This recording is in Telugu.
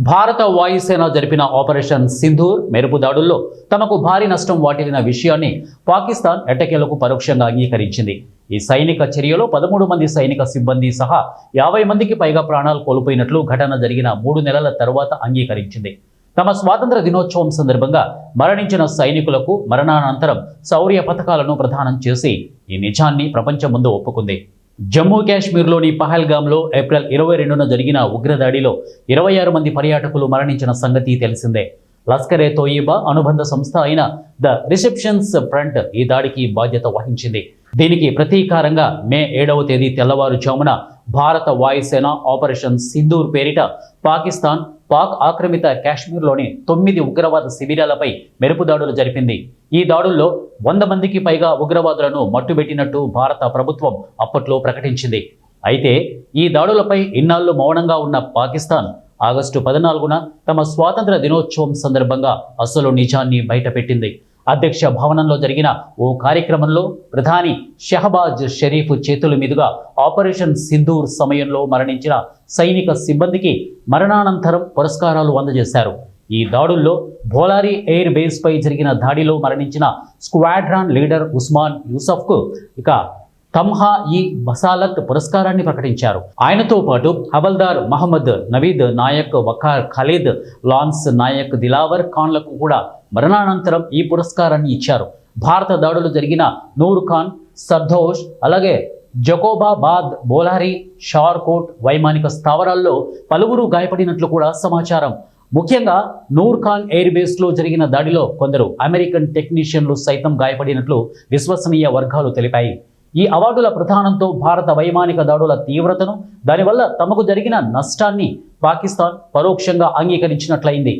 భారత వాయుసేన జరిపిన ఆపరేషన్ సింధూర్ మెరుపు దాడుల్లో తమకు భారీ నష్టం వాటిల్లిన విషయాన్ని పాకిస్తాన్ ఎట్టకేలకు పరోక్షంగా అంగీకరించింది. ఈ సైనిక చర్యలో 13 మంది సైనిక సిబ్బంది సహా 50 మందికి పైగా ప్రాణాలు కోల్పోయినట్లు ఘటన జరిగిన 3 నెలల తర్వాత అంగీకరించింది. తమ స్వాతంత్ర దినోత్సవం సందర్భంగా మరణించిన సైనికులకు మరణానంతరం శౌర్య పథకాలను ప్రదానం చేసి ఈ నిజాన్ని ప్రపంచం ముందు ఒప్పుకుంది. జమ్మూ కాశ్మీర్లోని పహల్గామ్లో ఏప్రిల్ 22న జరిగిన ఉగ్రదాడిలో 26 మంది పర్యాటకులు మరణించిన సంగతి తెలిసిందే. లష్కర్ ఏ తోయిబా అనుబంధ సంస్థ అయిన ద రిసెప్షన్స్ ఫ్రంట్ ఈ దాడికి బాధ్యత వహించింది. దీనికి ప్రతీకారంగా మే 7వ తేదీ తెల్లవారుజామున భారత వాయుసేన ఆపరేషన్ సింధూర్ పేరిట పాక్ ఆక్రమిత కాశ్మీర్లోని 9 ఉగ్రవాద శిబిరాలపై మెరుపు దాడులు జరిపింది. ఈ దాడుల్లో 100 మందికి పైగా ఉగ్రవాదులను మట్టుబెట్టినట్టు భారత ప్రభుత్వం అప్పట్లో ప్రకటించింది. అయితే ఈ దాడులపై ఇన్నాళ్లు మౌనంగా ఉన్న పాకిస్తాన్ ఆగస్టు 14న తమ స్వాతంత్ర దినోత్సవం సందర్భంగా అసలు నిజాన్ని బయటపెట్టింది. అధ్యక్ష భవనంలో జరిగిన ఓ కార్యక్రమంలో ప్రధాని షహబాజ్ షరీఫ్ చేతుల మీదుగా ఆపరేషన్ సింధూర్ సమయంలో మరణించిన సైనిక సిబ్బందికి మరణానంతరం పురస్కారాలు అందజేశారు. ఈ దాడుల్లో భోలారీ ఎయిర్ బేస్ పై జరిగిన దాడిలో మరణించిన స్క్వాడ్రాన్ లీడర్ ఉస్మాన్ యూసఫ్కు ఇక తమ్హా ఈ బసాలత్ పురస్కారాన్ని ప్రకటించారు. ఆయనతో పాటు హవల్దార్ మహమ్మద్ నవీద్ నాయక్, వకార్ ఖలీద్, లాన్స్ నాయక్, దిలావర్ ఖాన్లకు కూడా మరణానంతరం ఈ పురస్కారాన్ని ఇచ్చారు. భారత దాడులు జరిగిన నూర్ ఖాన్, సర్దోష్, అలాగే జకోబాబాద్, బోలారీ, షార్కోట్ వైమానిక స్థావరాల్లో పలువురు గాయపడినట్లు కూడా సమాచారం. ముఖ్యంగా నూర్ ఖాన్ ఎయిర్ బేస్లో జరిగిన దాడిలో కొందరు అమెరికన్ టెక్నీషియన్లు సైతం గాయపడినట్లు విశ్వసనీయ వర్గాలు తెలిపాయి. ఈ అవార్డుల ప్రదానంతో భారత వైమానిక దాడుల తీవ్రతను, దానివల్ల తమకు జరిగిన నష్టాన్ని పాకిస్తాన్ పరోక్షంగా అంగీకరించినట్లయింది.